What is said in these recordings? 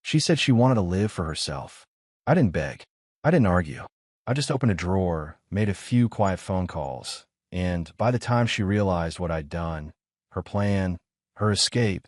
She said she wanted to live for herself. I didn't beg. I didn't argue. I just opened a drawer, made a few quiet phone calls, and by the time she realized what I'd done, her plan, her escape,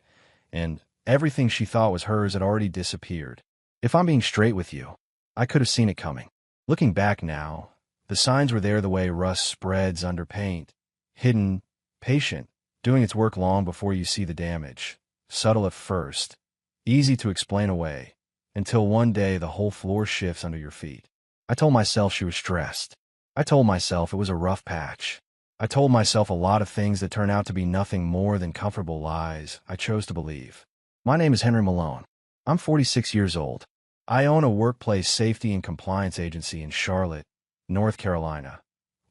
and everything she thought was hers had already disappeared. If I'm being straight with you, I could have seen it coming. Looking back now, the signs were there the way rust spreads under paint. Hidden, patient, doing its work long before you see the damage. Subtle at first, easy to explain away, until one day the whole floor shifts under your feet. I told myself she was stressed. I told myself it was a rough patch. I told myself a lot of things that turned out to be nothing more than comfortable lies I chose to believe. My name is Henry Malone. I'm 46 years old. I own a workplace safety and compliance agency in Charlotte, North Carolina.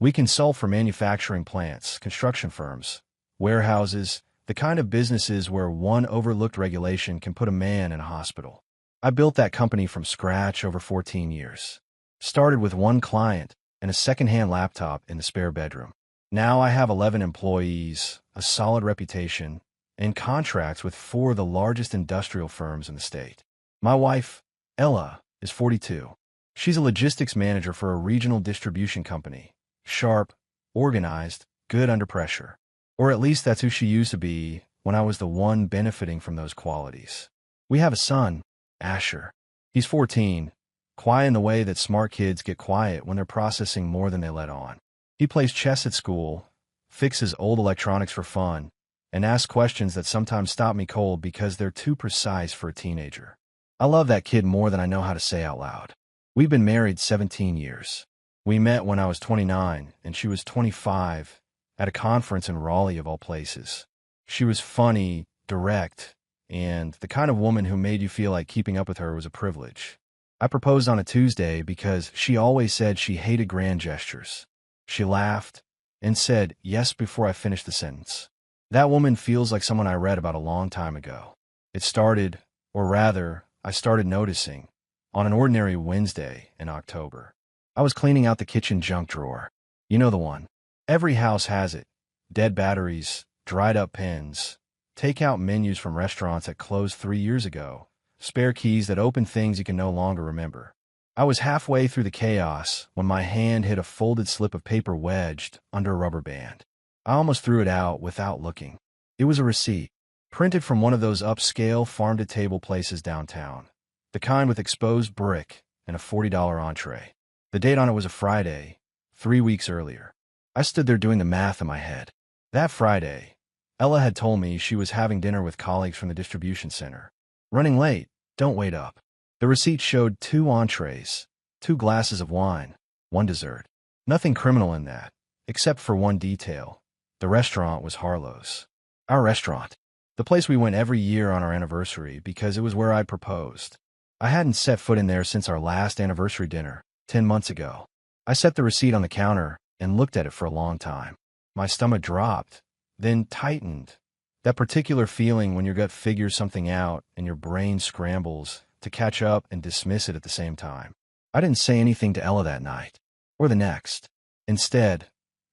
We consult for manufacturing plants, construction firms, warehouses, the kind of businesses where one overlooked regulation can put a man in a hospital. I built that company from scratch over 14 years. Started with one client and a second-hand laptop in the spare bedroom. Now I have 11 employees, a solid reputation, and contracts with 4 of the largest industrial firms in the state. My wife, Ella, is 42. She's a logistics manager for a regional distribution company. Sharp, organized, good under pressure. Or at least that's who she used to be when I was the one benefiting from those qualities. We have a son, Asher. He's 14, quiet in the way that smart kids get quiet when they're processing more than they let on. He plays chess at school, fixes old electronics for fun, and asks questions that sometimes stop me cold because they're too precise for a teenager. I love that kid more than I know how to say out loud. We've been married 17 years. We met when I was 29 and she was 25 at a conference in Raleigh of all places. She was funny, direct, and the kind of woman who made you feel like keeping up with her was a privilege. I proposed on a Tuesday because she always said she hated grand gestures. She laughed and said yes before I finished the sentence. That woman feels like someone I read about a long time ago. It started, or rather, I started noticing, on an ordinary Wednesday in October. I was cleaning out the kitchen junk drawer. You know the one. Every house has it. Dead batteries, dried up pens, takeout menus from restaurants that closed 3 years ago, spare keys that open things you can no longer remember. I was halfway through the chaos when my hand hit a folded slip of paper wedged under a rubber band. I almost threw it out without looking. It was a receipt, printed from one of those upscale farm-to-table places downtown, the kind with exposed brick and a $40 entree. The date on it was a Friday, 3 weeks earlier. I stood there doing the math in my head. That Friday, Ella had told me she was having dinner with colleagues from the distribution center. Running late, don't wait up. The receipt showed 2 entrees, 2 glasses of wine, 1 dessert. Nothing criminal in that, except for one detail. The restaurant was Harlow's. Our restaurant. The place we went every year on our anniversary because it was where I'd proposed. I hadn't set foot in there since our last anniversary dinner, 10 months ago. I set the receipt on the counter and looked at it for a long time. My stomach dropped, then tightened. That particular feeling when your gut figures something out and your brain scrambles to catch up and dismiss it at the same time. I didn't say anything to Ella that night, or the next. Instead,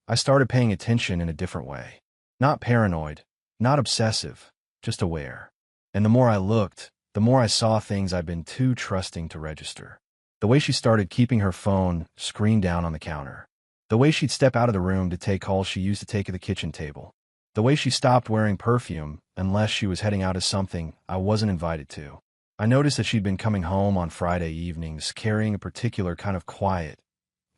I started paying attention in a different way. Not paranoid, not obsessive, just aware. And the more I looked, the more I saw things I'd been too trusting to register. The way she started keeping her phone screen down on the counter. The way she'd step out of the room to take calls she used to take at the kitchen table. The way she stopped wearing perfume unless she was heading out to something I wasn't invited to. I noticed that she'd been coming home on Friday evenings carrying a particular kind of quiet.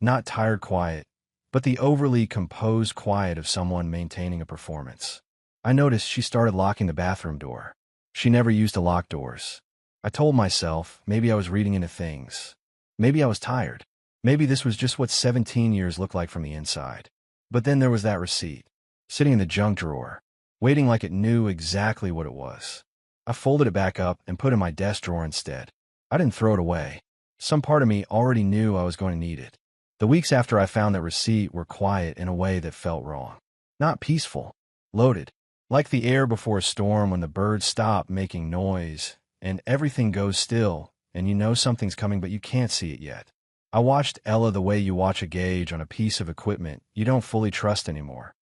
Not tired quiet, but the overly composed quiet of someone maintaining a performance. I noticed she started locking the bathroom door. She never used to lock doors. I told myself maybe I was reading into things. Maybe I was tired. Maybe this was just what 17 years looked like from the inside. But then there was that receipt, sitting in the junk drawer, waiting like it knew exactly what it was. I folded it back up and put it in my desk drawer instead. I didn't throw it away. Some part of me already knew I was going to need it. The weeks after I found that receipt were quiet in a way that felt wrong. Not peaceful. Loaded. Like the air before a storm when the birds stop making noise and everything goes still and you know something's coming but you can't see it yet. I watched Ella the way you watch a gauge on a piece of equipment you don't fully trust anymore.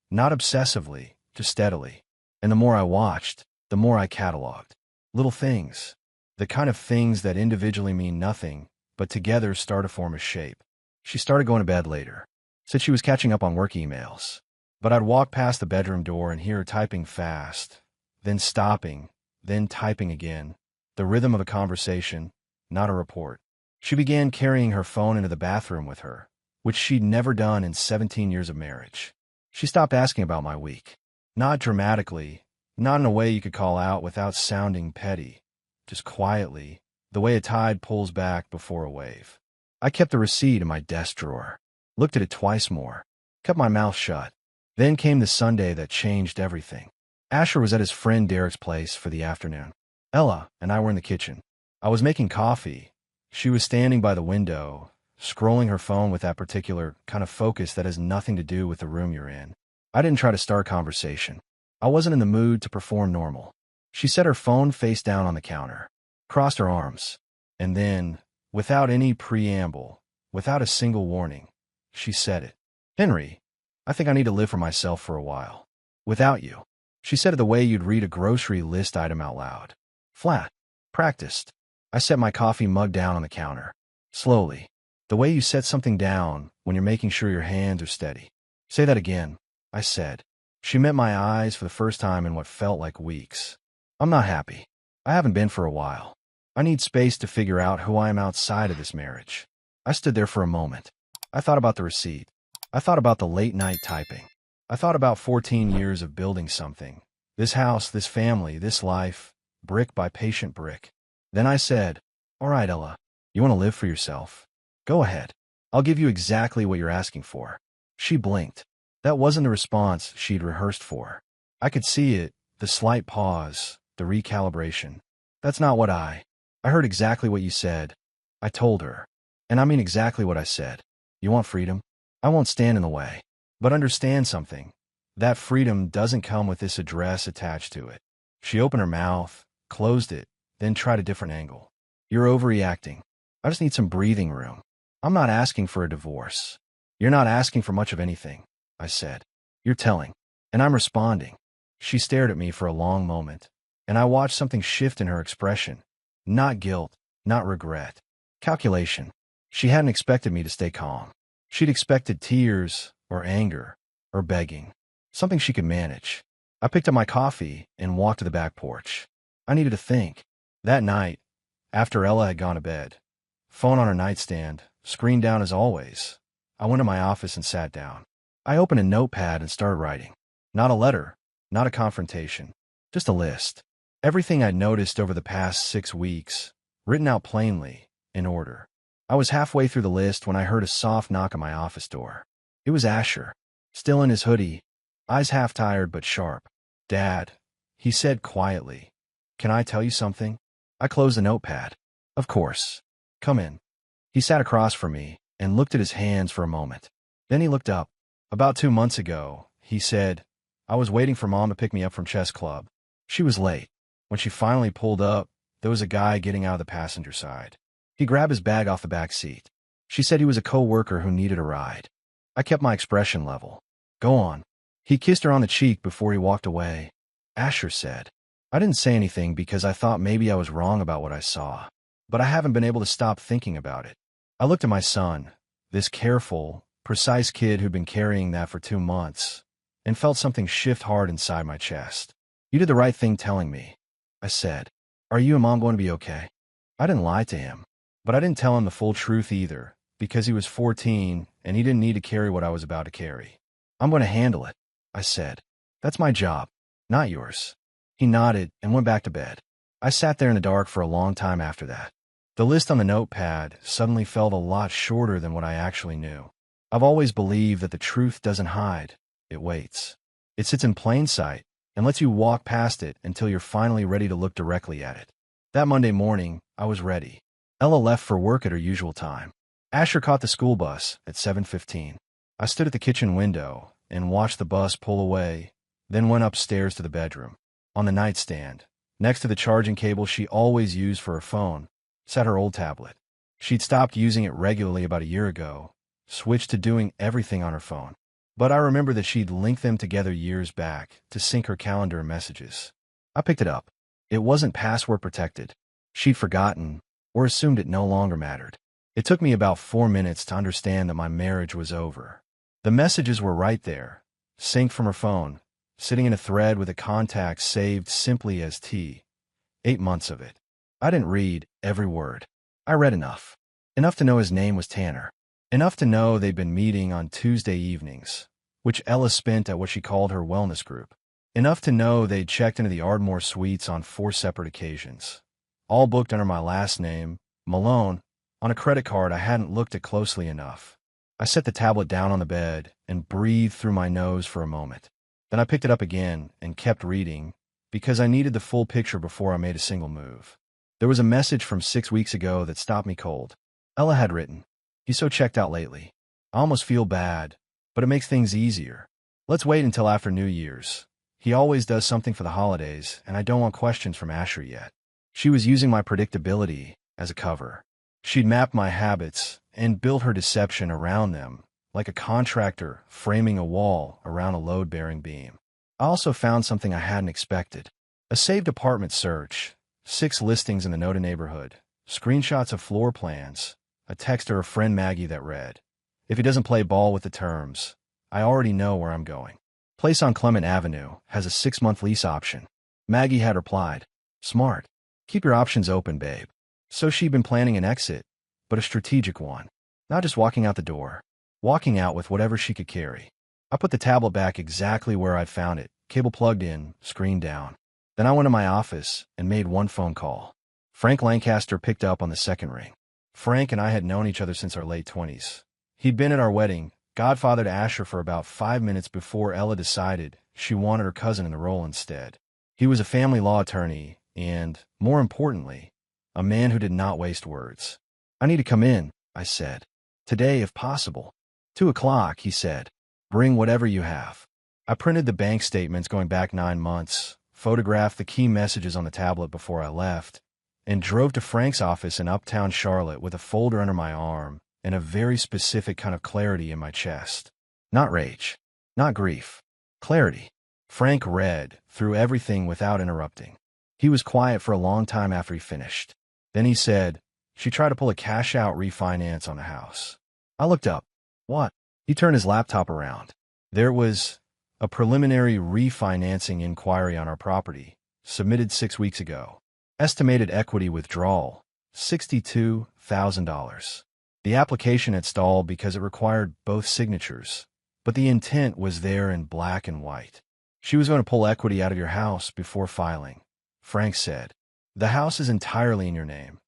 Not obsessively, just steadily. And the more I watched, the more I cataloged. Little things. The kind of things that individually mean nothing, but together start to form a shape. She started going to bed later. Said she was catching up on work emails. But I'd walk past the bedroom door and hear her typing fast, then stopping, then typing again. The rhythm of a conversation, not a report. She began carrying her phone into the bathroom with her, which she'd never done in 17 years of marriage. She stopped asking about my week. Not dramatically, not in a way you could call out without sounding petty, just quietly, the way a tide pulls back before a wave. I kept the receipt in my desk drawer, looked at it twice more, kept my mouth shut. Then came the Sunday that changed everything. Asher was at his friend Derek's place for the afternoon. Ella and I were in the kitchen. I was making coffee. She was standing by the window, scrolling her phone with that particular kind of focus that has nothing to do with the room you're in. I didn't try to start conversation. I wasn't in the mood to perform normal. She set her phone face down on the counter, crossed her arms, and then, without any preamble, without a single warning, she said it. "Henry, I think I need to live for myself for a while. Without you." She said it the way you'd read a grocery list item out loud. Flat. Practiced. I set my coffee mug down on the counter. Slowly. The way you set something down when you're making sure your hands are steady. "Say that again," I said. She met my eyes for the first time in what felt like weeks. "I'm not happy. I haven't been for a while. I need space to figure out who I am outside of this marriage." I stood there for a moment. I thought about the receipt. I thought about the late-night typing. I thought about 14 years of building something. This house, this family, this life, brick by patient brick. Then I said, "All right, Ella, you want to live for yourself? Go ahead. I'll give you exactly what you're asking for." She blinked. That wasn't the response she'd rehearsed for. I could see it, the slight pause, the recalibration. "That's not what I heard exactly what you said." I told her. And I mean exactly what I said. "You want freedom? I won't stand in the way. But understand something. That freedom doesn't come with this address attached to it." She opened her mouth, closed it, then tried a different angle. "You're overreacting. I just need some breathing room. I'm not asking for a divorce." "You're not asking for much of anything," I said. "You're telling." And I'm responding. She stared at me for a long moment, and I watched something shift in her expression. Not guilt, not regret. Calculation. She hadn't expected me to stay calm. She'd expected tears, or anger, or begging. Something she could manage. I picked up my coffee and walked to the back porch. I needed to think. That night, after Ella had gone to bed, phone on her nightstand, screen down as always, I went to my office and sat down. I opened a notepad and started writing. Not a letter, not a confrontation, just a list. Everything I'd noticed over the past 6 weeks, written out plainly, in order. I was halfway through the list when I heard a soft knock on my office door. It was Asher, still in his hoodie, eyes half tired but sharp. "Dad," he said quietly, "can I tell you something?" I closed the notepad. "Of course. Come in." He sat across from me and looked at his hands for a moment. Then he looked up. "About 2 months ago," he said, "I was waiting for Mom to pick me up from chess club. She was late. When she finally pulled up, there was a guy getting out of the passenger side. He grabbed his bag off the back seat. She said he was a co-worker who needed a ride." I kept my expression level. "Go on." He kissed her on the cheek before he walked away. Asher said. I didn't say anything because I thought maybe I was wrong about what I saw. But I haven't been able to stop thinking about it. I looked at my son, this careful, precise kid who'd been carrying that for 2 months, and felt something shift hard inside my chest. "You did the right thing telling me," I said. "Are you and Mom going to be okay?" I didn't lie to him. But I didn't tell him the full truth either, because he was 14 and he didn't need to carry what I was about to carry. "I'm going to handle it," I said. "That's my job, not yours." He nodded and went back to bed. I sat there in the dark for a long time after that. The list on the notepad suddenly felt a lot shorter than what I actually knew. I've always believed that the truth doesn't hide, it waits. It sits in plain sight and lets you walk past it until you're finally ready to look directly at it. That Monday morning, I was ready. Ella left for work at her usual time. Asher caught the school bus at 7:15. I stood at the kitchen window and watched the bus pull away, then went upstairs to the bedroom. On the nightstand, next to the charging cable she always used for her phone, sat her old tablet. She'd stopped using it regularly about a year ago, switched to doing everything on her phone. But I remember that she'd linked them together years back to sync her calendar and messages. I picked it up. It wasn't password protected, She'd forgotten, or assumed it no longer mattered. It took me about 4 minutes to understand that my marriage was over. The messages were right there, synced from her phone, sitting in a thread with a contact saved simply as T. 8 months of it. I didn't read every word. I read enough. Enough to know his name was Tanner. Enough to know they'd been meeting on Tuesday evenings, which Ella spent at what she called her wellness group. Enough to know they'd checked into the Ardmore Suites on 4 separate occasions. All booked under my last name, Malone, on a credit card I hadn't looked at closely enough. I set the tablet down on the bed and breathed through my nose for a moment. Then I picked it up again and kept reading, because I needed the full picture before I made a single move. There was a message from 6 weeks ago that stopped me cold. Ella had written, "He's so checked out lately. I almost feel bad, but it makes things easier. Let's wait until after New Year's. He always does something for the holidays, and I don't want questions from Asher yet." She was using my predictability as a cover. She'd mapped my habits and built her deception around them, like a contractor framing a wall around a load-bearing beam. I also found something I hadn't expected. A saved apartment search, 6 listings in the Noda neighborhood, screenshots of floor plans, a text to her friend Maggie that read, "If he doesn't play ball with the terms, I already know where I'm going. Place on Clement Avenue has a 6-month lease option." Maggie had replied, "Smart. Keep your options open, babe." So she'd been planning an exit, but a strategic one. Not just walking out the door, walking out with whatever she could carry. I put the tablet back exactly where I'd found it, cable plugged in, screen down. Then I went to my office and made 1 phone call. Frank Lancaster picked up on the second ring. Frank and I had known each other since our late 20s. He'd been at our wedding, godfather to Asher, for about 5 minutes before Ella decided she wanted her cousin in the role instead. He was a family law attorney and, more importantly, a man who did not waste words. "I need to come in," I said. "Today, if possible." 2 o'clock, he said. "Bring whatever you have." I printed the bank statements going back 9 months, photographed the key messages on the tablet before I left, and drove to Frank's office in uptown Charlotte with a folder under my arm and a very specific kind of clarity in my chest. Not rage, not grief, clarity. Frank read through everything without interrupting. He was quiet for a long time after he finished. Then he said, "She tried to pull a cash-out refinance on the house." I looked up. "What?" He turned his laptop around. There was a preliminary refinancing inquiry on our property, submitted 6 weeks ago. Estimated equity withdrawal, $62,000. The application had stalled because it required both signatures, but the intent was there in black and white. "She was going to pull equity out of your house before filing," Frank said. "The house is entirely in your name.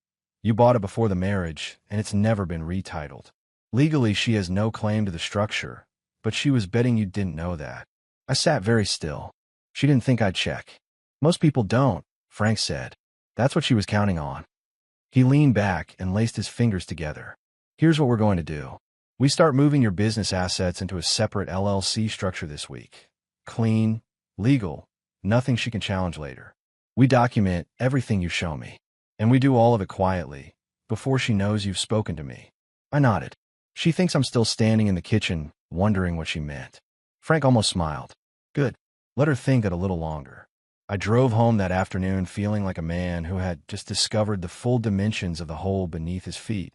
You bought it before the marriage, and it's never been retitled. Legally, she has no claim to the structure, but she was betting you didn't know that." I sat very still. She didn't think I'd check. "Most people don't," Frank said. "That's what she was counting on." He leaned back and laced his fingers together. "Here's what we're going to do. We start moving your business assets into a separate LLC structure this week. Clean, legal, nothing she can challenge later. We document everything you show me, and we do all of it quietly, before she knows you've spoken to me." I nodded. She thinks I'm still standing in the kitchen, wondering what she meant. Frank almost smiled. "Good. Let her think it a little longer." I drove home that afternoon feeling like a man who had just discovered the full dimensions of the hole beneath his feet,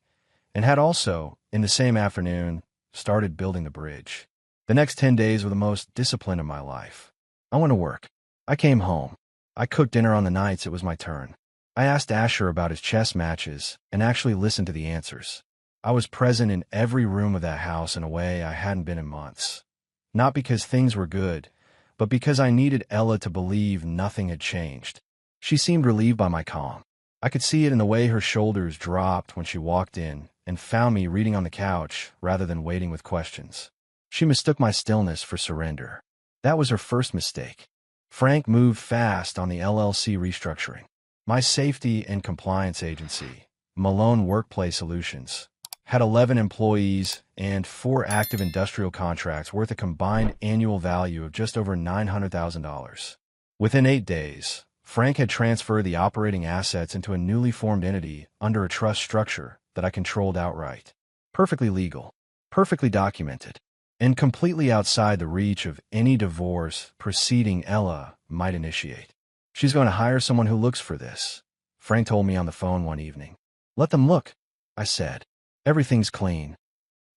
and had also, in the same afternoon, started building the bridge. The next 10 days were the most disciplined of my life. I went to work. I came home. I cooked dinner on the nights it was my turn. I asked Asher about his chess matches and actually listened to the answers. I was present in every room of that house in a way I hadn't been in months. Not because things were good, but because I needed Ella to believe nothing had changed. She seemed relieved by my calm. I could see it in the way her shoulders dropped when she walked in and found me reading on the couch rather than waiting with questions. She mistook my stillness for surrender. That was her first mistake. Frank moved fast on the LLC restructuring. My safety and compliance agency, Malone Workplace Solutions, had 11 employees and 4 active industrial contracts worth a combined annual value of just over $900,000. Within 8 days, Frank had transferred the operating assets into a newly formed entity under a trust structure that I controlled outright. Perfectly legal, perfectly documented, and completely outside the reach of any divorce proceeding Ella might initiate. "She's going to hire someone who looks for this," Frank told me on the phone one evening. Let them look, I said. Everything's clean.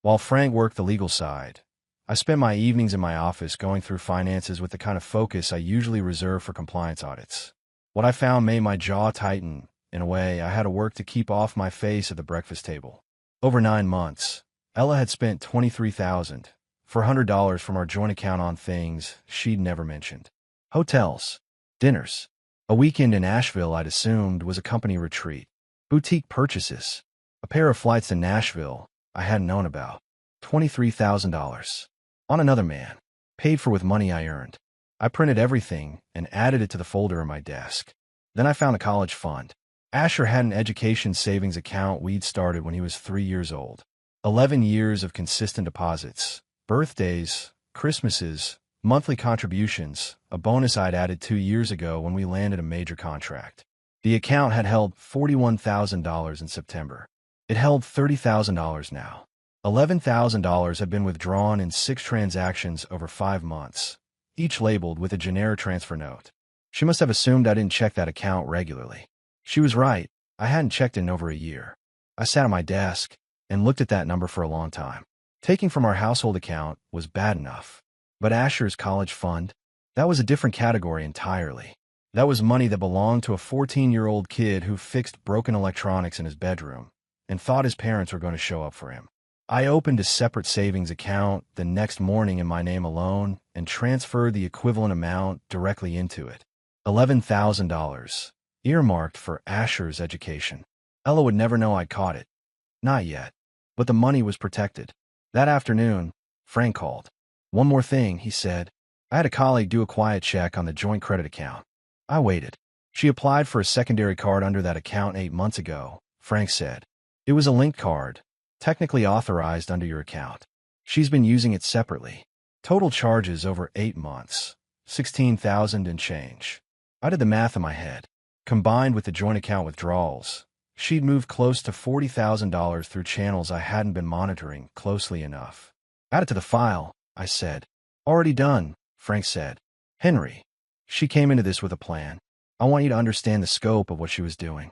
While Frank worked the legal side, I spent my evenings in my office going through finances with the kind of focus I usually reserve for compliance audits. What I found made my jaw tighten. In a way, I had to work to keep off my face at the breakfast table. Over 9 months, Ella had spent $23,400 from our joint account on things she'd never mentioned. Hotels, dinners, a weekend in Asheville I'd assumed was a company retreat, boutique purchases, a pair of flights to Nashville I hadn't known about, $23,000. On another man, paid for with money I earned. I printed everything and added it to the folder on my desk. Then I found a college fund. Asher had an education savings account we'd started when he was 3 years old. 11 years of consistent deposits, birthdays, Christmases, monthly contributions, a bonus I'd added 2 years ago when we landed a major contract. The account had held $41,000 in September. It held $30,000 now. $11,000 had been withdrawn in 6 transactions over 5 months, each labeled with a generic transfer note. She must have assumed I didn't check that account regularly. She was right. I hadn't checked in over a year. I sat at my desk and looked at that number for a long time. Taking from our household account was bad enough. But Asher's college fund? That was a different category entirely. That was money that belonged to a 14-year-old kid who fixed broken electronics in his bedroom and thought his parents were going to show up for him. I opened a separate savings account the next morning in my name alone and transferred the equivalent amount directly into it. $11,000, earmarked for Asher's education. Ella would never know I'd caught it. Not yet. But the money was protected. That afternoon, Frank called. One more thing, he said. I had a colleague do a quiet check on the joint credit account. I waited. She applied for a secondary card under that account 8 months ago, Frank said. It was a linked card, technically authorized under your account. She's been using it separately. Total charges over 8 months, $16,000 and change. I did the math in my head. Combined with the joint account withdrawals, she'd moved close to $40,000 through channels I hadn't been monitoring closely enough. Add it to the file, I said. Already done, Frank said. Henry, she came into this with a plan. I want you to understand the scope of what she was doing.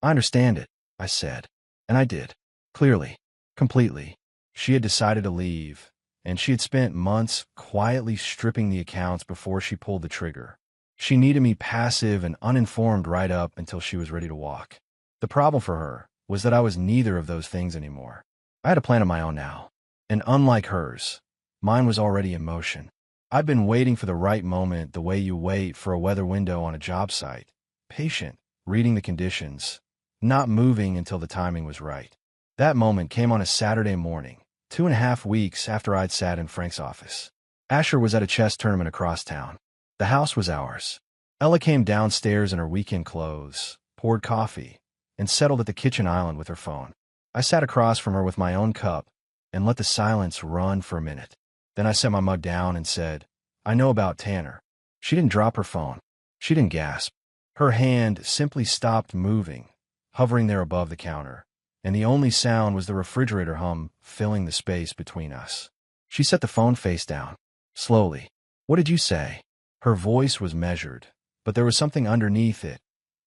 I understand it, I said. And I did. Clearly. Completely. She had decided to leave, and she had spent months quietly stripping the accounts before she pulled the trigger. She needed me passive and uninformed right up until she was ready to walk. The problem for her was that I was neither of those things anymore. I had a plan of my own now, and unlike hers, mine was already in motion. I'd been waiting for the right moment the way you wait for a weather window on a job site, patient, reading the conditions, not moving until the timing was right. That moment came on a Saturday morning, 2.5 weeks after I'd sat in Frank's office. Asher was at a chess tournament across town. The house was ours. Ella came downstairs in her weekend clothes, poured coffee, and settled at the kitchen island with her phone. I sat across from her with my own cup and let the silence run for a minute. Then I set my mug down and said, I know about Tanner. She didn't drop her phone. She didn't gasp. Her hand simply stopped moving, hovering there above the counter, and the only sound was the refrigerator hum filling the space between us. She set the phone face down. Slowly. What did you say? Her voice was measured, but there was something underneath it,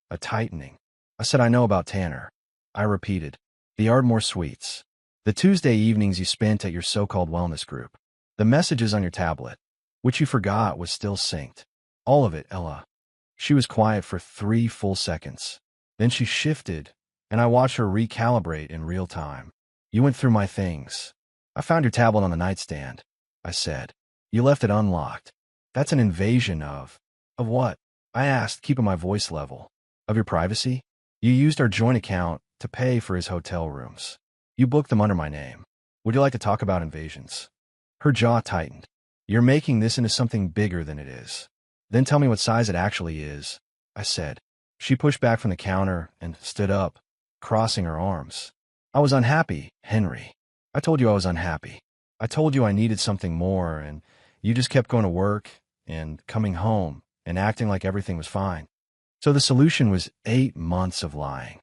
a tightening. I said, I know about Tanner. I repeated, the Ardmore Suites. The Tuesday evenings you spent at your so-called wellness group. The messages on your tablet, which you forgot was still synced. All of it, Ella. She was quiet for 3 full seconds. Then she shifted, and I watched her recalibrate in real time. You went through my things. I found your tablet on the nightstand, I said. You left it unlocked. That's an invasion of what? I asked, keeping my voice level. Of your privacy? You used our joint account to pay for his hotel rooms. You booked them under my name. Would you like to talk about invasions? Her jaw tightened. You're making this into something bigger than it is. Then tell me what size it actually is, I said. She pushed back from the counter and stood up, crossing her arms. I was unhappy, Henry. I told you I was unhappy. I told you I needed something more, and you just kept going to work and coming home and acting like everything was fine. So the solution was 8 months of lying.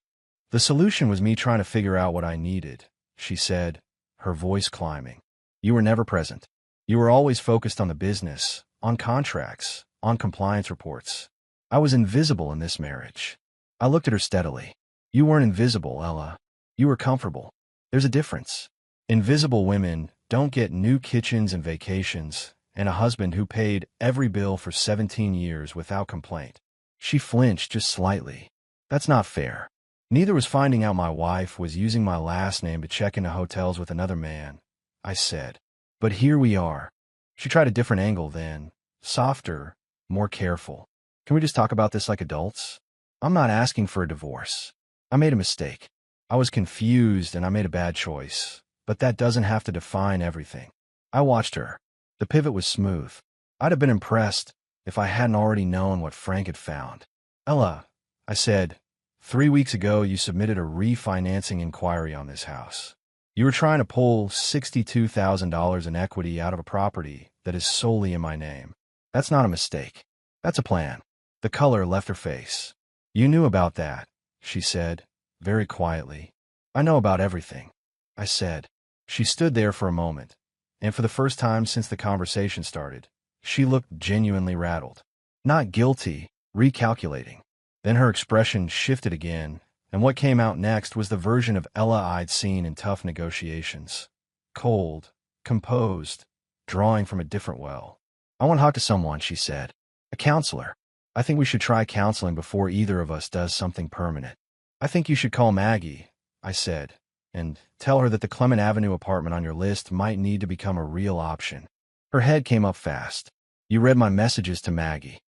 The solution was me trying to figure out what I needed, she said, her voice climbing. You were never present. You were always focused on the business, on contracts, on compliance reports. I was invisible in this marriage. I looked at her steadily. You weren't invisible, Ella. You were comfortable. There's a difference. Invisible women don't get new kitchens and vacations, and a husband who paid every bill for 17 years without complaint. She flinched just slightly. That's not fair. Neither was finding out my wife was using my last name to check into hotels with another man, I said. But here we are. She tried a different angle then, softer, more careful. Can we just talk about this like adults? I'm not asking for a divorce. I made a mistake. I was confused and I made a bad choice, but that doesn't have to define everything. I watched her. The pivot was smooth. I'd have been impressed if I hadn't already known what Frank had found. Ella, I said, 3 weeks ago you submitted a refinancing inquiry on this house. You were trying to pull $62,000 in equity out of a property that is solely in my name. That's not a mistake. That's a plan. The color left her face. You knew about that, she said, very quietly. I know about everything, I said. She stood there for a moment, and for the first time since the conversation started, she looked genuinely rattled. Not guilty, recalculating. Then her expression shifted again, and what came out next was the version of Ella I'd seen in tough negotiations. Cold, composed, drawing from a different well. I want to talk to someone, she said. A counselor. I think we should try counseling before either of us does something permanent. I think you should call Maggie, I said, and tell her that the Clement Avenue apartment on your list might need to become a real option. Her head came up fast. You read my messages to Maggie.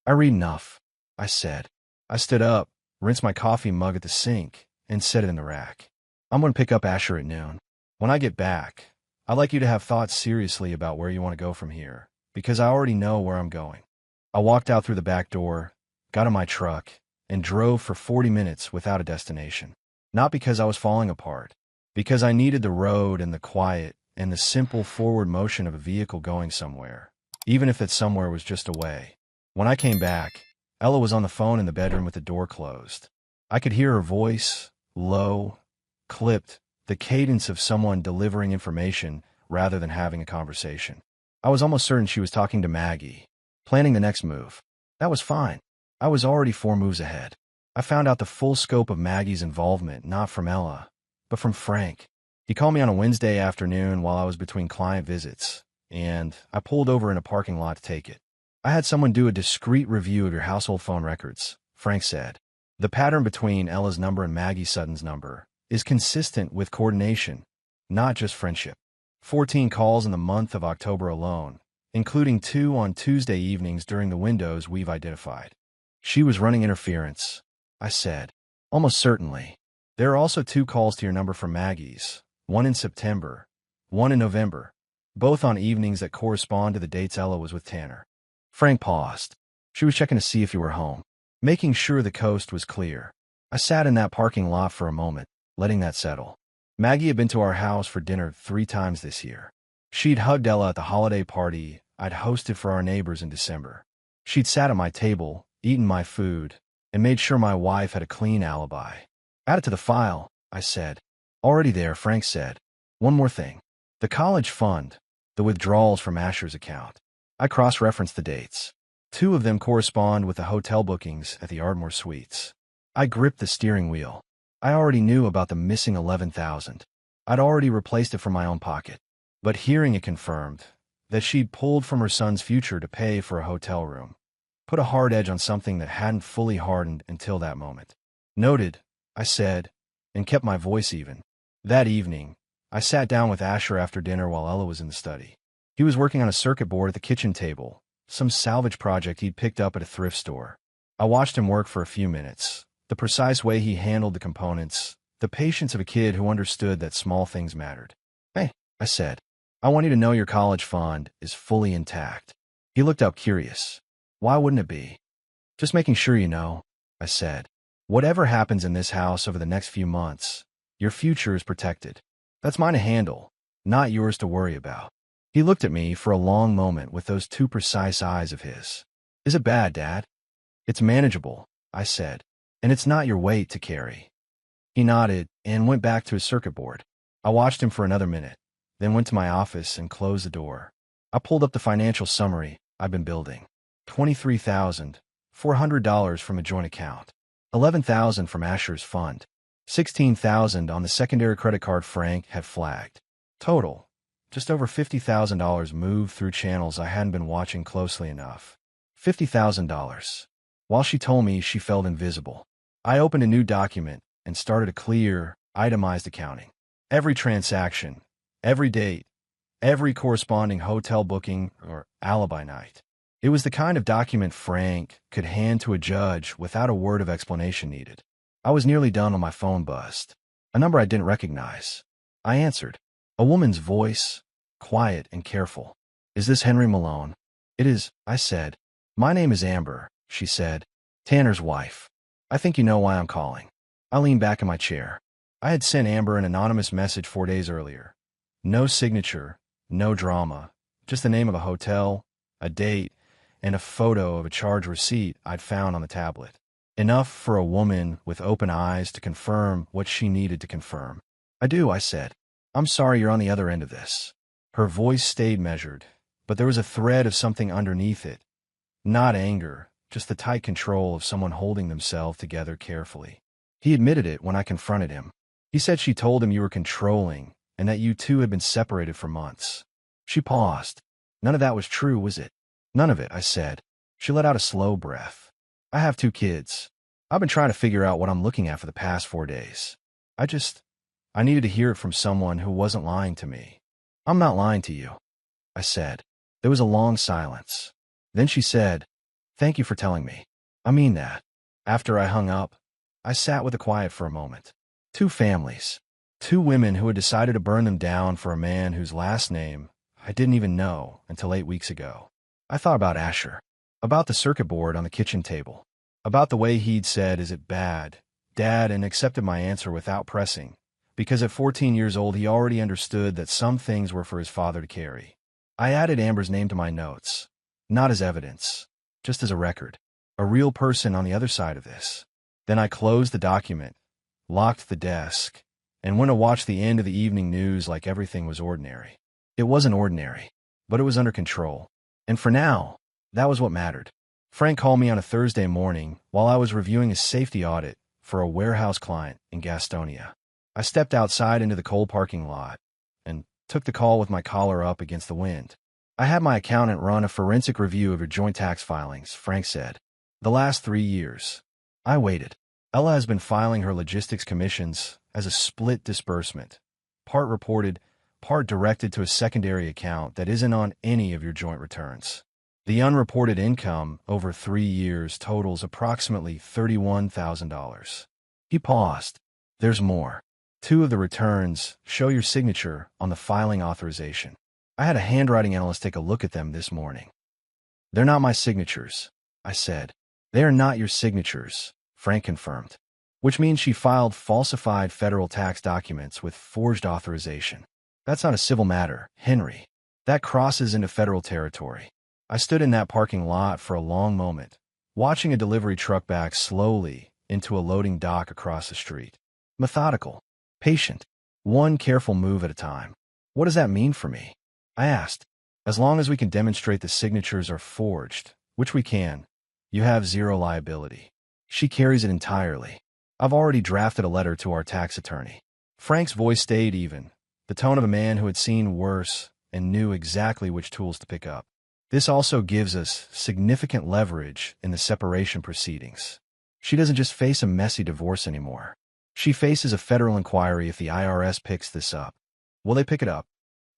I read enough, I said. I stood up, rinsed my coffee mug at the sink, and set it in the rack. I'm going to pick up Asher at noon. When I get back, I'd like you to have thought seriously about where you want to go from here, because I already know where I'm going. I walked out through the back door, got in my truck, and drove for 40 minutes without a destination. Not because I was falling apart, because I needed the road and the quiet and the simple forward motion of a vehicle going somewhere, even if that somewhere was just away. When I came back, Ella was on the phone in the bedroom with the door closed. I could hear her voice, low, clipped, the cadence of someone delivering information rather than having a conversation. I was almost certain she was talking to Maggie, planning the next move. That was fine. I was already 4 moves ahead. I found out the full scope of Maggie's involvement not from Ella, but from Frank. He called me on a Wednesday afternoon while I was between client visits, and I pulled over in a parking lot to take it. I had someone do a discreet review of your household phone records, Frank said. The pattern between Ella's number and Maggie Sutton's number is consistent with coordination, not just friendship. 14 calls in the month of October alone, including 2 on Tuesday evenings during the windows we've identified. She was running interference, I said. Almost certainly. There are also 2 calls to your number from Maggie's, one in September, one in November, both on evenings that correspond to the dates Ella was with Tanner. Frank paused. She was checking to see if you were home, making sure the coast was clear. I sat in that parking lot for a moment, letting that settle. Maggie had been to our house for dinner 3 times this year. She'd hugged Ella at the holiday party I'd hosted for our neighbors in December. She'd sat at my table, eaten my food, and made sure my wife had a clean alibi. Add it to the file, I said. Already there, Frank said. One more thing. The college fund, the withdrawals from Asher's account. I cross-referenced the dates. 2 of them correspond with the hotel bookings at the Ardmore Suites. I gripped the steering wheel. I already knew about the missing $11,000. I'd already replaced it from my own pocket. But hearing it confirmed that she'd pulled from her son's future to pay for a hotel room put a hard edge on something that hadn't fully hardened until that moment. Noted, I said, and kept my voice even. That evening, I sat down with Asher after dinner while Ella was in the study. He was working on a circuit board at the kitchen table, some salvage project he'd picked up at a thrift store. I watched him work for a few minutes, the precise way he handled the components, the patience of a kid who understood that small things mattered. Hey, I said, I want you to know your college fund is fully intact. He looked up curious. Why wouldn't it be? Just making sure you know, I said. Whatever happens in this house over the next few months, your future is protected. That's mine to handle, not yours to worry about. He looked at me for a long moment with those 2 precise eyes of his. Is it bad, Dad? It's manageable, I said, and it's not your weight to carry. He nodded and went back to his circuit board. I watched him for another minute, then went to my office and closed the door. I pulled up the financial summary I'd been building. $23,400 from a joint account. $11,000 from Asher's fund. $16,000 on the secondary credit card Frank had flagged. Total, just over $50,000 moved through channels I hadn't been watching closely enough. $50,000. While she told me she felt invisible, I opened a new document and started a clear, itemized accounting. Every transaction, every date, every corresponding hotel booking or alibi night. It was the kind of document Frank could hand to a judge without a word of explanation needed. I was nearly done when my phone buzzed. A number I didn't recognize. I answered. A woman's voice, quiet and careful. "Is this Henry Malone?" "It is," I said. "My name is Amber," she said. "Tanner's wife. I think you know why I'm calling." I leaned back in my chair. I had sent Amber an anonymous message 4 days earlier. No signature, no drama, just the name of a hotel, a date, and a photo of a charge receipt I'd found on the tablet. Enough for a woman with open eyes to confirm what she needed to confirm. "I do," I said. "I'm sorry you're on the other end of this." Her voice stayed measured, but there was a thread of something underneath it. Not anger, just the tight control of someone holding themselves together carefully. He admitted it when I confronted him. He said she told him you were controlling and that you two had been separated for months. She paused. "None of that was true, was it?" "None of it," I said. She let out a slow breath. "I have 2 kids. I've been trying to figure out what I'm looking at for the past 4 days. I needed to hear it from someone who wasn't lying to me." "I'm not lying to you," I said. There was a long silence. Then she said, "Thank you for telling me. I mean that." After I hung up, I sat with the quiet for a moment. 2 families. 2 women who had decided to burn them down for a man whose last name I didn't even know until 8 weeks ago. I thought about Asher, about the circuit board on the kitchen table, about the way he'd said, "Is it bad, Dad?" and accepted my answer without pressing, because at 14 years old he already understood that some things were for his father to carry. I added Amber's name to my notes, not as evidence, just as a record, a real person on the other side of this. Then I closed the document, locked the desk, and went to watch the end of the evening news like everything was ordinary. It wasn't ordinary, but it was under control. And for now, that was what mattered. Frank called me on a Thursday morning while I was reviewing a safety audit for a warehouse client in Gastonia. I stepped outside into the cold parking lot and took the call with my collar up against the wind. "I had my accountant run a forensic review of your joint tax filings," Frank said. "The last 3 years." I waited. Ella has been filing her logistics commissions as a split disbursement, part reported, part directed to a secondary account that isn't on any of your joint returns. The unreported income over 3 years totals approximately $31,000. He paused. "There's more. 2 of the returns show your signature on the filing authorization. I had a handwriting analyst take a look at them this morning." "They're not my signatures," I said. "They are not your signatures," Frank confirmed. "Which means she filed falsified federal tax documents with forged authorization. That's not a civil matter, Henry. That crosses into federal territory." I stood in that parking lot for a long moment, watching a delivery truck back slowly into a loading dock across the street. Methodical. Patient. One careful move at a time. "What does that mean for me?" I asked. "As long as we can demonstrate the signatures are forged, which we can, you have 0 liability. She carries it entirely. I've already drafted a letter to our tax attorney." Frank's voice stayed even, the tone of a man who had seen worse and knew exactly which tools to pick up. "This also gives us significant leverage in the separation proceedings. She doesn't just face a messy divorce anymore. She faces a federal inquiry if the IRS picks this up. Will they pick it up?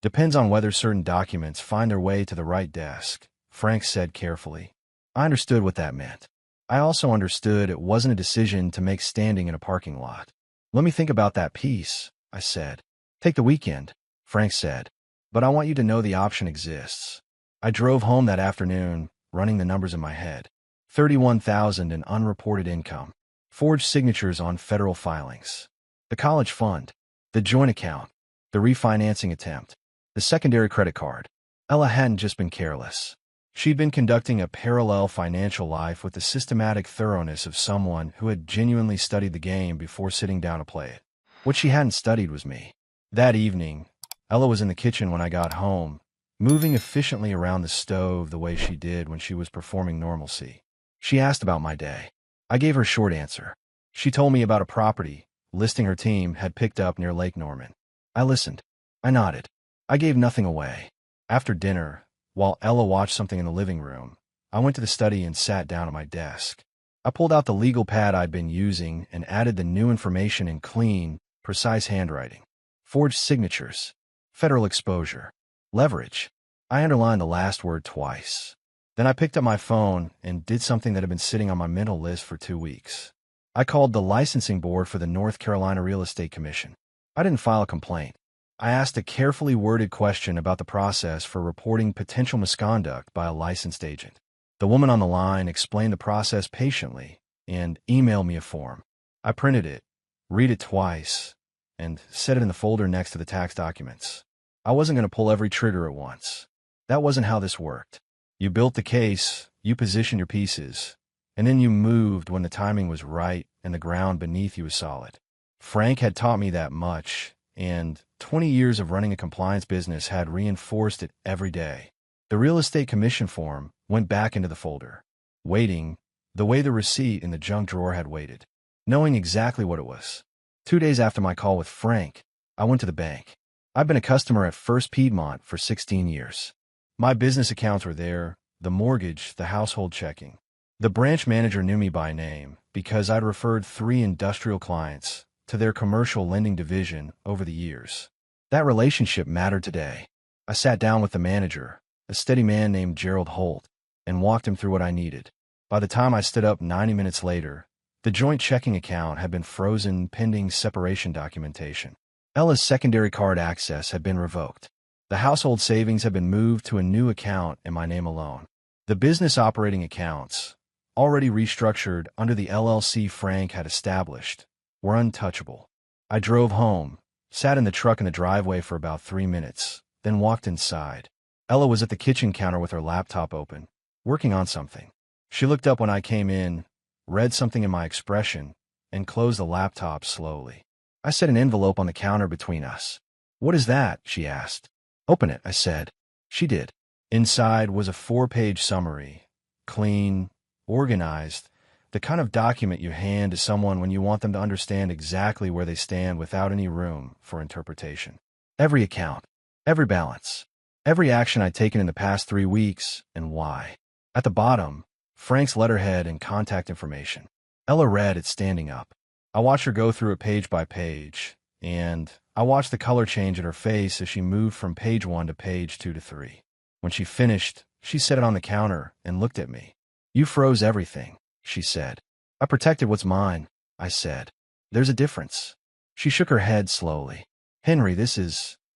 Depends on whether certain documents find their way to the right desk," Frank said carefully. I understood what that meant. I also understood it wasn't a decision to make standing in a parking lot. "Let me think about that piece," I said. "Take the weekend," Frank said. "But I want you to know the option exists." I drove home that afternoon, running the numbers in my head. 31,000 in unreported income. Forged signatures on federal filings. The college fund. The joint account. The refinancing attempt. The secondary credit card. Ella hadn't just been careless. She'd been conducting a parallel financial life with the systematic thoroughness of someone who had genuinely studied the game before sitting down to play it. What she hadn't studied was me. That evening, Ella was in the kitchen when I got home, moving efficiently around the stove the way she did when she was performing normalcy. She asked about my day. I gave her a short answer. She told me about a property listing her team had picked up near Lake Norman. I listened. I nodded. I gave nothing away. After dinner, while Ella watched something in the living room, I went to the study and sat down at my desk. I pulled out the legal pad I'd been using and added the new information in clean, precise handwriting. Forged signatures. Federal exposure. Leverage. I underlined the last word twice. Then I picked up my phone and did something that had been sitting on my mental list for 2 weeks. I called the licensing board for the North Carolina Real Estate Commission. I didn't file a complaint. I asked a carefully worded question about the process for reporting potential misconduct by a licensed agent. The woman on the line explained the process patiently and emailed me a form. I printed it, read it twice, and set it in the folder next to the tax documents. I wasn't going to pull every trigger at once. That wasn't how this worked. You built the case, you positioned your pieces, and then you moved when the timing was right and the ground beneath you was solid. Frank had taught me that much, and 20 years of running a compliance business had reinforced it every day. The real estate commission form went back into the folder, waiting the way the receipt in the junk drawer had waited, knowing exactly what it was. 2 days after my call with Frank, I went to the bank. I've been a customer at First Piedmont for 16 years. My business accounts were there, the mortgage, the household checking. The branch manager knew me by name because I'd referred 3 industrial clients to their commercial lending division over the years. That relationship mattered today. I sat down with the manager, a steady man named Gerald Holt, and walked him through what I needed. By the time I stood up 90 minutes later, the joint checking account had been frozen pending separation documentation. Ella's secondary card access had been revoked. The household savings had been moved to a new account in my name alone. The business operating accounts, already restructured under the LLC Frank had established, were untouchable. I drove home, sat in the truck in the driveway for about 3 minutes, then walked inside. Ella was at the kitchen counter with her laptop open, working on something. She looked up when I came in, read something in my expression, and closed the laptop slowly. I set an envelope on the counter between us. "What is that?" she asked. "Open it," I said. She did. Inside was a 4-page summary, clean, organized, the kind of document you hand to someone when you want them to understand exactly where they stand without any room for interpretation. Every account, every balance, every action I'd taken in the past 3 weeks, and why. At the bottom, Frank's letterhead and contact information. Ella read it standing up. I watched her go through it page by page, and I watched the color change in her face as she moved from page 1 to page 2 to 3. When she finished, she set it on the counter and looked at me. "You froze everything," she said. "I protected what's mine," I said. "There's a difference." She shook her head slowly. "Henry,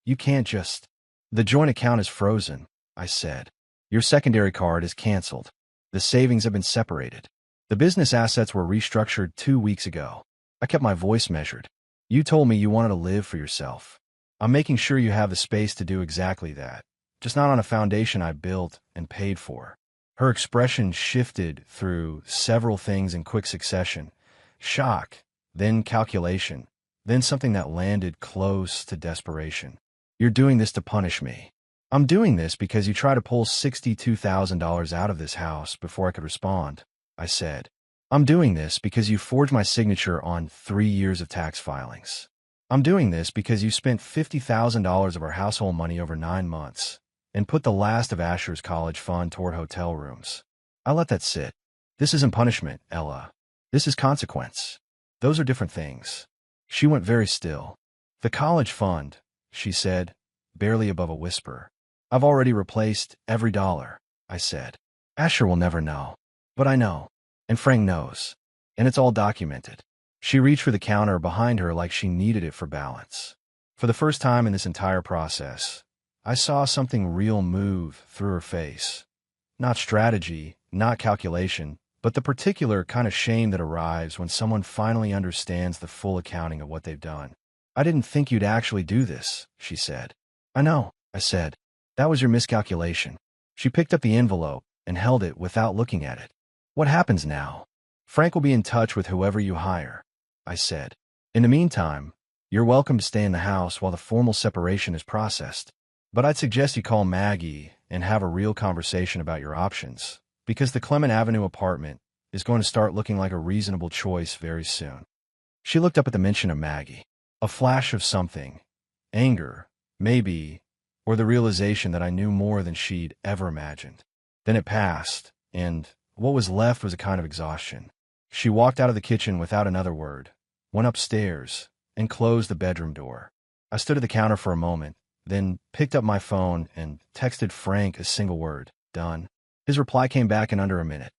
you can't just—" "The joint account is frozen," I said. "Your secondary card is canceled. The savings have been separated. The business assets were restructured 2 weeks ago." I kept my voice measured. "You told me you wanted to live for yourself. I'm making sure you have the space to do exactly that, just not on a foundation I built and paid for." Her expression shifted through several things in quick succession. Shock, then calculation, then something that landed close to desperation. "You're doing this to punish me." "I'm doing this because you tried to pull $62,000 out of this house before I could respond," I said. "I'm doing this because you forged my signature on 3 years of tax filings. I'm doing this because you spent $50,000 of our household money over 9 months and put the last of Asher's college fund toward hotel rooms." I let that sit. "This isn't punishment, Ella. This is consequence. Those are different things." She went very still. "The college fund," she said, barely above a whisper. "I've already replaced every dollar," I said. "Asher will never know. But I know. And Frank knows. And it's all documented." She reached for the counter behind her like she needed it for balance. For the first time in this entire process, I saw something real move through her face. Not strategy, not calculation, but the particular kind of shame that arrives when someone finally understands the full accounting of what they've done. "I didn't think you'd actually do this," she said. "I know," I said. "That was your miscalculation." She picked up the envelope and held it without looking at it. "What happens now?" "Frank will be in touch with whoever you hire," I said. "In the meantime, you're welcome to stay in the house while the formal separation is processed. But I'd suggest you call Maggie and have a real conversation about your options, because the Clement Avenue apartment is going to start looking like a reasonable choice very soon. She looked up at the mention of Maggie. A flash of something. Anger, maybe, or the realization that I knew more than she'd ever imagined. Then it passed, and what was left was a kind of exhaustion. She walked out of the kitchen without another word, went upstairs, and closed the bedroom door. I stood at the counter for a moment, then picked up my phone and texted Frank a single word, done. His reply came back in under a minute.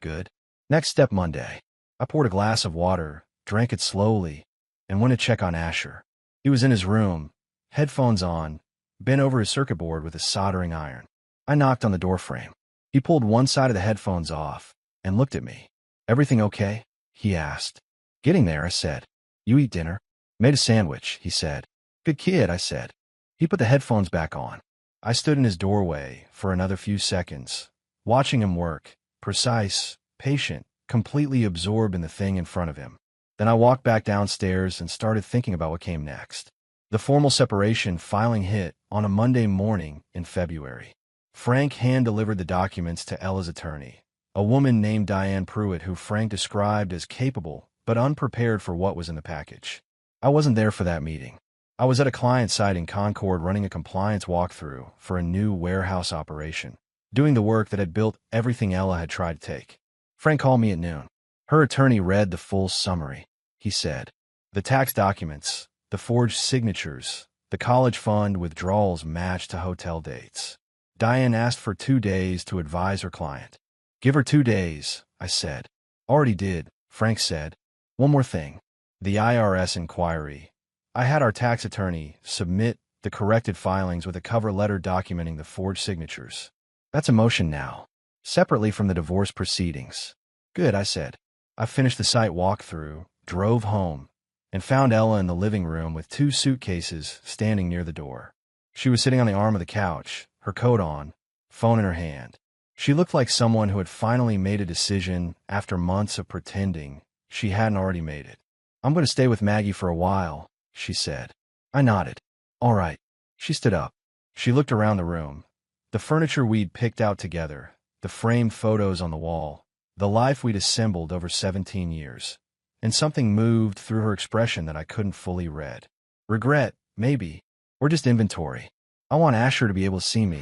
Good. Next step Monday. I poured a glass of water, drank it slowly, and went to check on Asher. He was in his room, headphones on, bent over his circuit board with a soldering iron. I knocked on the doorframe. He pulled one side of the headphones off and looked at me. Everything okay? He asked. Getting there, I said. You eat dinner? Made a sandwich, he said. Good kid, I said. He put the headphones back on. I stood in his doorway for another few seconds, watching him work, precise, patient, completely absorbed in the thing in front of him. Then I walked back downstairs and started thinking about what came next. The formal separation filing hit on a Monday morning in February. Frank hand-delivered the documents to Ella's attorney, a woman named Diane Pruitt who Frank described as capable but unprepared for what was in the package. I wasn't there for that meeting. I was at a client site in Concord running a compliance walkthrough for a new warehouse operation, doing the work that had built everything Ella had tried to take. Frank called me at noon. Her attorney read the full summary. He said, the tax documents, the forged signatures, the college fund withdrawals matched to hotel dates. Diane asked for 2 days to advise her client. Give her 2 days, I said. Already did, Frank said. One more thing. The IRS inquiry. I had our tax attorney submit the corrected filings with a cover letter documenting the forged signatures. That's in motion now, separately from the divorce proceedings. Good, I said. I finished the site walkthrough, drove home, and found Ella in the living room with 2 suitcases standing near the door. She was sitting on the arm of the couch, her coat on, phone in her hand. She looked like someone who had finally made a decision after months of pretending she hadn't already made it. I'm going to stay with Maggie for a while, she said. I nodded. All right. She stood up. She looked around the room. The furniture we'd picked out together, the framed photos on the wall, the life we'd assembled over 17 years. And something moved through her expression that I couldn't fully read. Regret, maybe, or just inventory. I want Asher to be able to see me,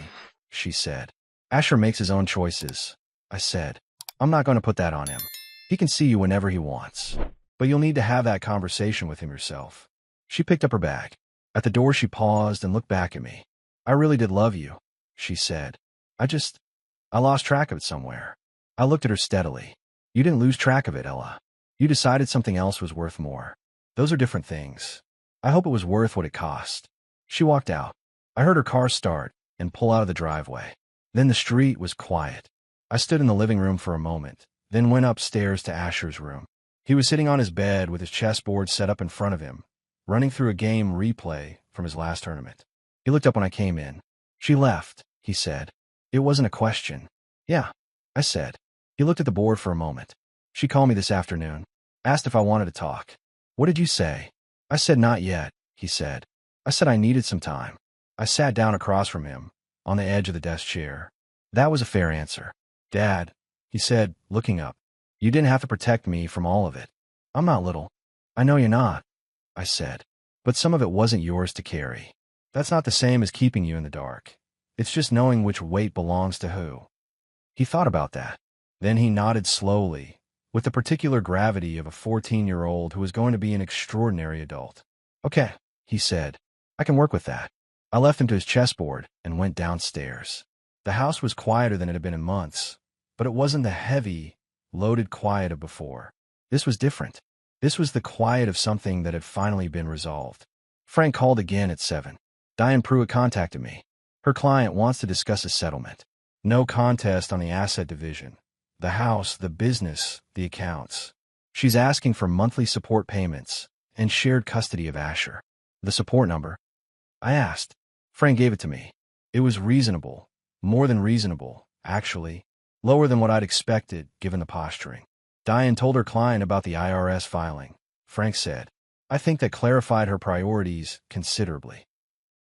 she said. Asher makes his own choices, I said. I'm not going to put that on him. He can see you whenever he wants. But you'll need to have that conversation with him yourself. She picked up her bag. At the door she paused and looked back at me. I really did love you, she said. I lost track of it somewhere. I looked at her steadily. You didn't lose track of it, Ella. You decided something else was worth more. Those are different things. I hope it was worth what it cost. She walked out. I heard her car start and pull out of the driveway. Then the street was quiet. I stood in the living room for a moment, then went upstairs to Asher's room. He was sitting on his bed with his chessboard set up in front of him, running through a game replay from his last tournament. He looked up when I came in. She left, he said. It wasn't a question. Yeah, I said. He looked at the board for a moment. She called me this afternoon. Asked if I wanted to talk. What did you say? I said not yet, he said. I said I needed some time. I sat down across from him, on the edge of the desk chair. That was a fair answer. Dad, he said, looking up. You didn't have to protect me from all of it. I'm not little. I know you're not, I said. But some of it wasn't yours to carry. That's not the same as keeping you in the dark. It's just knowing which weight belongs to who. He thought about that. Then he nodded slowly, with the particular gravity of a 14-year-old who is going to be an extraordinary adult. Okay, he said. I can work with that. I left him to his chessboard and went downstairs. The house was quieter than it had been in months, but it wasn't the heavy, loaded quiet of before. This was different. This was the quiet of something that had finally been resolved. Frank called again at 7. Diane Pruitt contacted me. Her client wants to discuss a settlement. No contest on the asset division. The house, the business, the accounts. She's asking for monthly support payments and shared custody of Asher. The support number? I asked. Frank gave it to me. It was reasonable. More than reasonable, actually. Lower than what I'd expected, given the posturing. Diane told her client about the IRS filing. Frank said, I think that clarified her priorities considerably.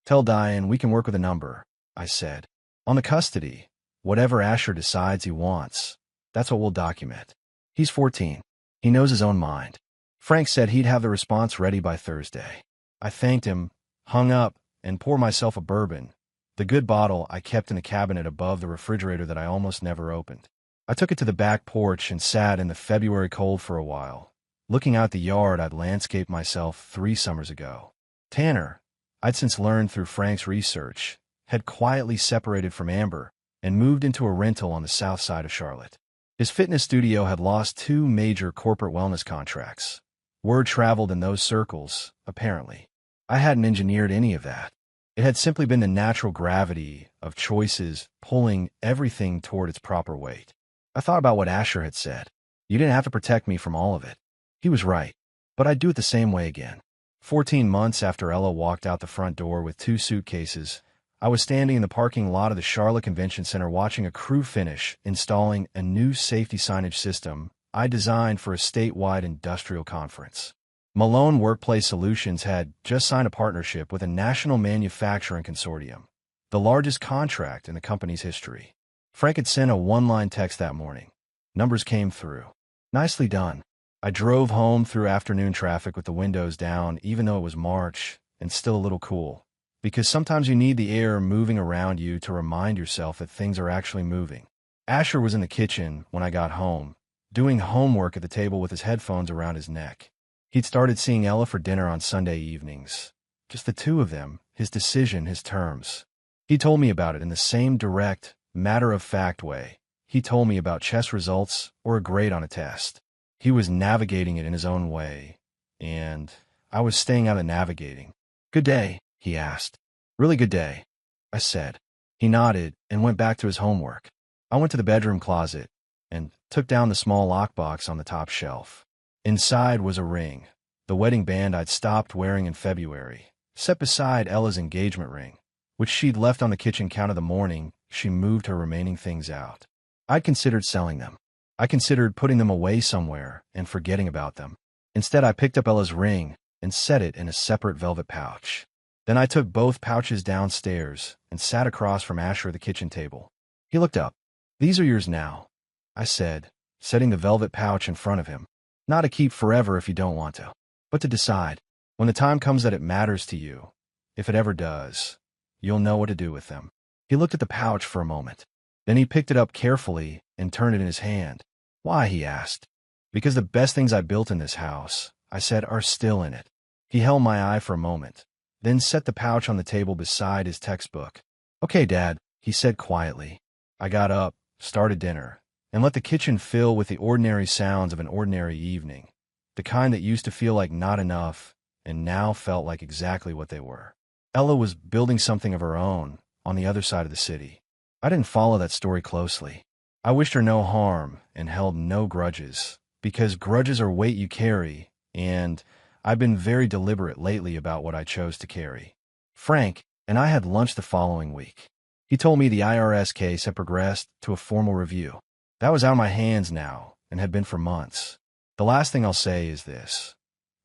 Tell Diane we can work with a number, I said. On the custody, whatever Asher decides he wants, that's what we'll document. He's 14. He knows his own mind. Frank said he'd have the response ready by Thursday. I thanked him, hung up, and poured myself a bourbon, the good bottle I kept in the cabinet above the refrigerator that I almost never opened. I took it to the back porch and sat in the February cold for a while, looking out the yard I'd landscaped myself 3 summers ago. Tanner, I'd since learned through Frank's research, had quietly separated from Amber and moved into a rental on the south side of Charlotte. His fitness studio had lost 2 major corporate wellness contracts. Word traveled in those circles, apparently. I hadn't engineered any of that. It had simply been the natural gravity of choices pulling everything toward its proper weight. I thought about what Asher had said. You didn't have to protect me from all of it. He was right, but I'd do it the same way again. 14 months after Ella walked out the front door with 2 suitcases, I was standing in the parking lot of the Charlotte Convention Center watching a crew finish installing a new safety signage system I designed for a statewide industrial conference. Malone Workplace Solutions had just signed a partnership with a national manufacturing consortium, the largest contract in the company's history. Frank had sent a 1-line text that morning. Numbers came through. Nicely done. I drove home through afternoon traffic with the windows down, even though it was March and still a little cool, because sometimes you need the air moving around you to remind yourself that things are actually moving. Asher was in the kitchen when I got home, doing homework at the table with his headphones around his neck. He'd started seeing Ella for dinner on Sunday evenings. Just the 2 of them, his decision, his terms. He told me about it in the same direct, matter-of-fact way he told me about chess results or a grade on a test. He was navigating it in his own way, and I was staying out of navigating. Good day, he asked. Really good day, I said. He nodded and went back to his homework. I went to the bedroom closet and took down the small lockbox on the top shelf. Inside was a ring, the wedding band I'd stopped wearing in February, set beside Ella's engagement ring, which she'd left on the kitchen counter the morning she moved her remaining things out. I'd considered selling them. I considered putting them away somewhere and forgetting about them. Instead, I picked up Ella's ring and set it in a separate velvet pouch. Then I took both pouches downstairs and sat across from Asher at the kitchen table. He looked up. These are yours now, I said, setting the velvet pouch in front of him. Not to keep forever if you don't want to, but to decide. When the time comes that it matters to you, if it ever does, you'll know what to do with them. He looked at the pouch for a moment. Then he picked it up carefully and turned it in his hand. Why, he asked. Because the best things I built in this house, I said, are still in it. He held my eye for a moment, then set the pouch on the table beside his textbook. Okay, Dad, he said quietly. I got up, started dinner, and let the kitchen fill with the ordinary sounds of an ordinary evening, the kind that used to feel like not enough and now felt like exactly what they were. Ella was building something of her own on the other side of the city. I didn't follow that story closely. I wished her no harm and held no grudges, because grudges are weight you carry, and I've been very deliberate lately about what I chose to carry. Frank and I had lunch the following week. He told me the IRS case had progressed to a formal review. That was out of my hands now and had been for months. The last thing I'll say is this.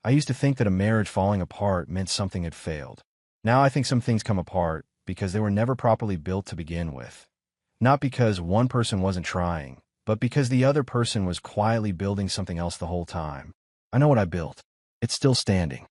I used to think that a marriage falling apart meant something had failed. Now I think some things come apart because they were never properly built to begin with. Not because one person wasn't trying, but because the other person was quietly building something else the whole time. I know what I built. It's still standing.